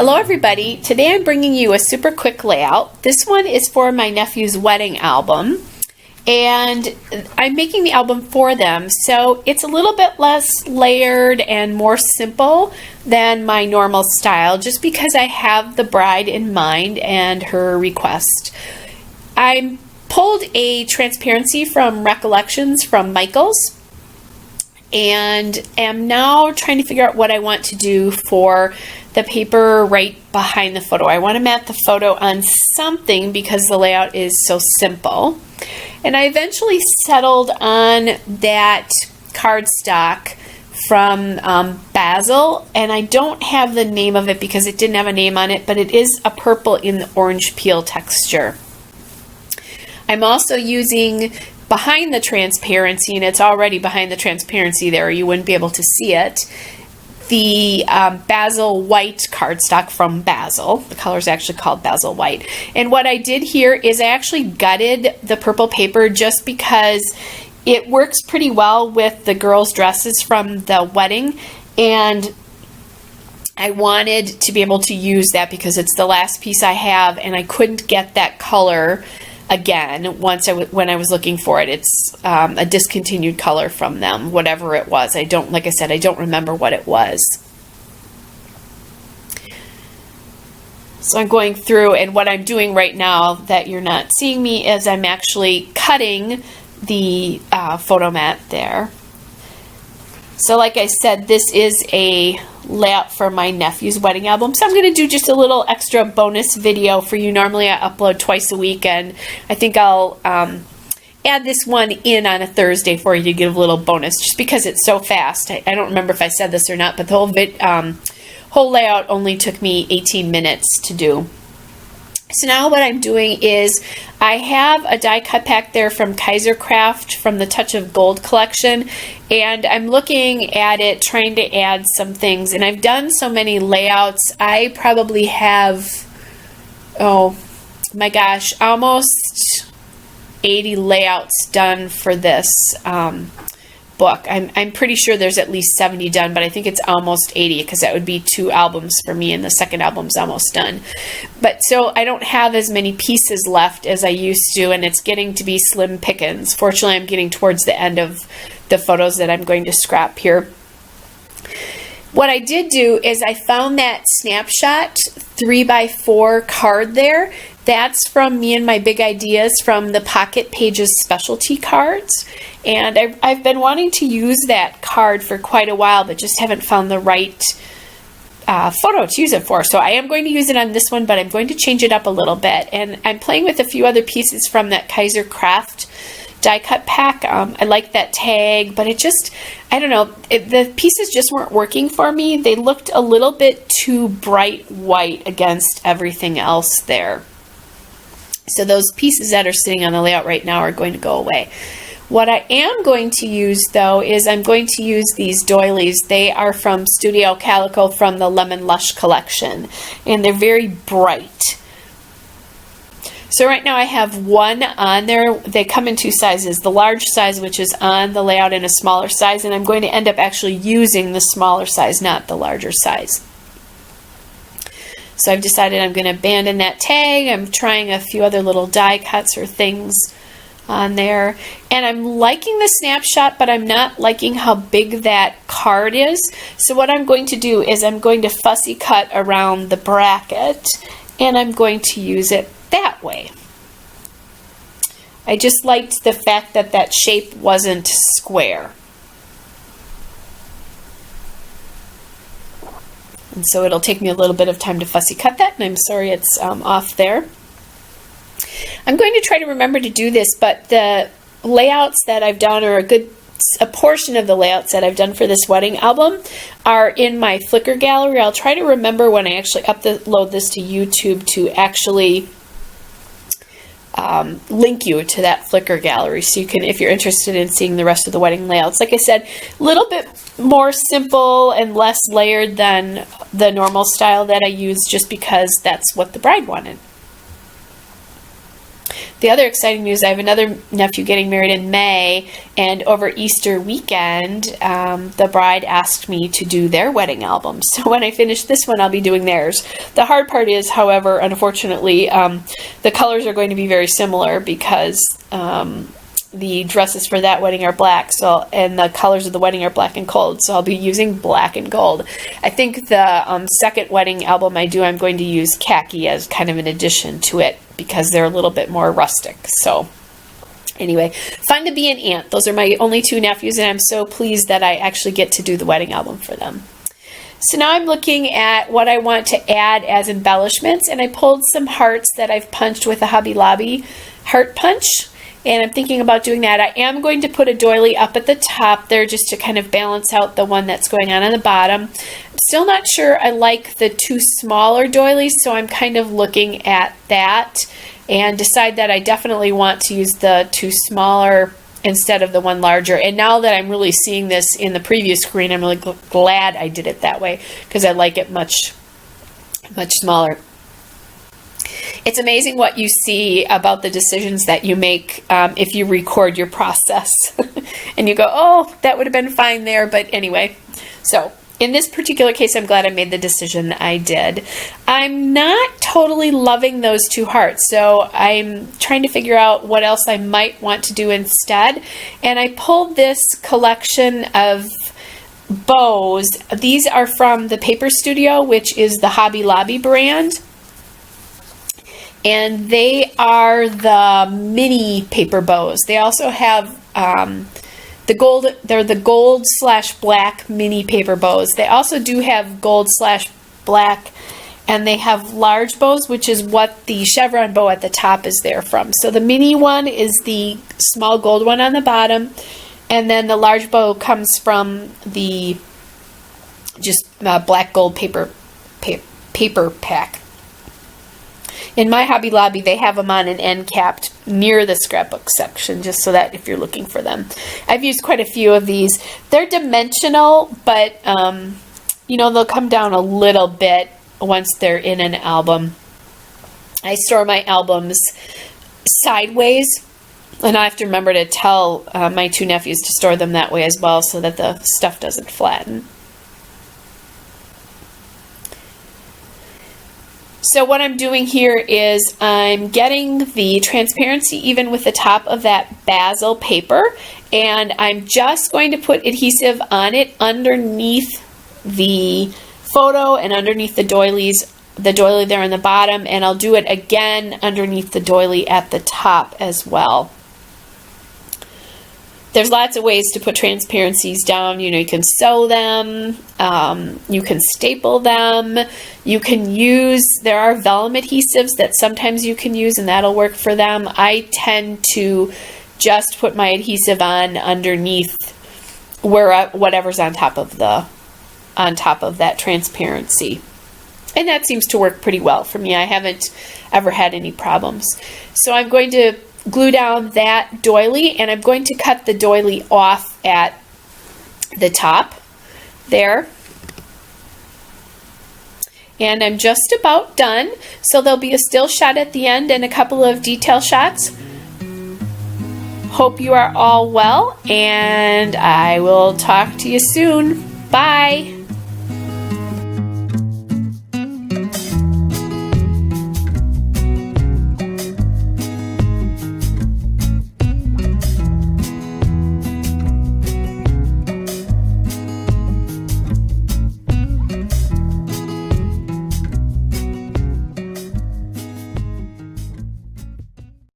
Hello everybody, today I'm bringing you a super quick layout. This one is for my nephew's wedding album and I'm making the album for them, so it's a little bit less layered and more simple than my normal style just because I have the bride in mind and her request. I pulled a transparency from Recollections from Michaels and am now trying to figure out what I want to do for the paper right behind the photo. I want to mount the photo on something because the layout is so simple. And I eventually settled on that cardstock from Basil, and I don't have the name of it because it didn't have a name on it, but it is a purple in the orange peel texture. I'm also using behind the transparency, and it's already behind the transparency there, you wouldn't be able to see it, the Basil White cardstock from Basil. The color is actually called Basil White. And what I did here is I actually gutted the purple paper just because it works pretty well with the girls' dresses from the wedding, and I wanted to be able to use that because it's the last piece I have and I couldn't get that color again when I was looking for it. It's a discontinued color from them, whatever it was. Like I said, I don't remember what it was. So I'm going through, and what I'm doing right now that you're not seeing me is I'm actually cutting the photo mat there. So like I said, this is a layout for my nephew's wedding album. So I'm going to do just a little extra bonus video for you. Normally I upload twice a week, and I think I'll add this one in on a Thursday for you to give a little bonus just because it's so fast. I don't remember if I said this or not, but the whole layout only took me 18 minutes to do. So now what I'm doing is I have a die cut pack there from Kaiser Craft from the Touch of Gold collection, and I'm looking at it trying to add some things, and I've done so many layouts. I probably have, oh my gosh, almost 80 layouts done for this book. I'm pretty sure there's at least 70 done, but I think it's almost 80 because that would be 2 albums for me, and the second album's almost done. But so I don't have as many pieces left as I used to, and it's getting to be slim pickings. Fortunately, I'm getting towards the end of the photos that I'm going to scrap here. What I did do is I found that Snapshot 3x4 card there. That's from me and my big ideas from the Pocket Pages specialty cards. And I've been wanting to use that card for quite a while, but just haven't found the right photo to use it for. So I am going to use it on this one, but I'm going to change it up a little bit. And I'm playing with a few other pieces from that Kaiser Craft die cut pack. I like that tag, but it just, I don't know, the pieces just weren't working for me. They looked a little bit too bright white against everything else there. So those pieces that are sitting on the layout right now are going to go away. What I am going to use though is I'm going to use these doilies. They are from Studio Calico from the Lemon Lush collection, and they're very bright. So right now I have one on there. They come in 2 sizes, the large size, which is on the layout, and a smaller size, and I'm going to end up actually using the smaller size, not the larger size. So I've decided I'm going to abandon that tag. I'm trying a few other little die cuts or things on there. And I'm liking the Snapshot, but I'm not liking how big that card is. So what I'm going to do is I'm going to fussy cut around the bracket, and I'm going to use it that way. I just liked the fact that that shape wasn't square. And so it'll take me a little bit of time to fussy cut that, and I'm sorry it's off there. I'm going to try to remember to do this, but the layouts that I've done, or a portion of the layouts that I've done for this wedding album, are in my Flickr gallery. I'll try to remember when I actually upload this to YouTube to actually link you to that Flickr gallery, so you can, if you're interested in seeing the rest of the wedding layouts. Like I said, a little bit more simple and less layered than the normal style that I use, just because that's what the bride wanted. the other exciting news, I have another nephew getting married in May, and over Easter weekend, the bride asked me to do their wedding album. So when I finish this one, I'll be doing theirs. The hard part is, however, unfortunately, the colors are going to be very similar because the dresses for that wedding are black, and the colors of the wedding are black and gold, so I'll be using black and gold. I think the second wedding album I do, I'm going to use khaki as kind of an addition to it because they're a little bit more rustic. So anyway, fun to be an aunt. Those are my only two nephews, and I'm so pleased that I actually get to do the wedding album for them. So now I'm looking at what I want to add as embellishments, and I pulled some hearts that I've punched with a Hobby Lobby heart punch. And I'm thinking about doing that. I am going to put a doily up at the top there just to kind of balance out the one that's going on the bottom. I'm still not sure I like the two smaller doilies, so I'm kind of looking at that and decide that I definitely want to use the two smaller instead of the one larger. And now that I'm really seeing this in the preview screen, I'm really glad I did it that way because I like it much smaller. It's amazing what you see about the decisions that you make if you record your process. And you go, oh, that would have been fine there. But anyway, so in this particular case, I'm glad I made the decision I did. I'm not totally loving those two hearts, so I'm trying to figure out what else I might want to do instead. And I pulled this collection of bows. These are from the Paper Studio, which is the Hobby Lobby brand. And they are the mini paper bows. They also have the gold, they're the gold/black mini paper bows. They also do have gold/black, and they have large bows, which is what the chevron bow at the top is there from. So the mini one is the small gold one on the bottom, and then the large bow comes from the just black gold paper pack. In my Hobby Lobby, they have them on an end capped near the scrapbook section, just so that if you're looking for them. I've used quite a few of these. They're dimensional, but, you know, they'll come down a little bit once they're in an album. I store my albums sideways, and I have to remember to tell my two nephews to store them that way as well so that the stuff doesn't flatten. So what I'm doing here is I'm getting the transparency even with the top of that basil paper, and I'm just going to put adhesive on it underneath the photo and underneath the doily there on the bottom, and I'll do it again underneath the doily at the top as well. There's lots of ways to put transparencies down. You know, you can sew them, you can staple them, you can use, there are vellum adhesives that sometimes you can use and that'll work for them. I tend to just put my adhesive on underneath whatever's on top of that transparency. And that seems to work pretty well for me. I haven't ever had any problems. So I'm going to glue down that doily, and I'm going to cut the doily off at the top there. And I'm just about done. So there'll be a still shot at the end and a couple of detail shots. Hope you are all well, and I will talk to you soon. Bye.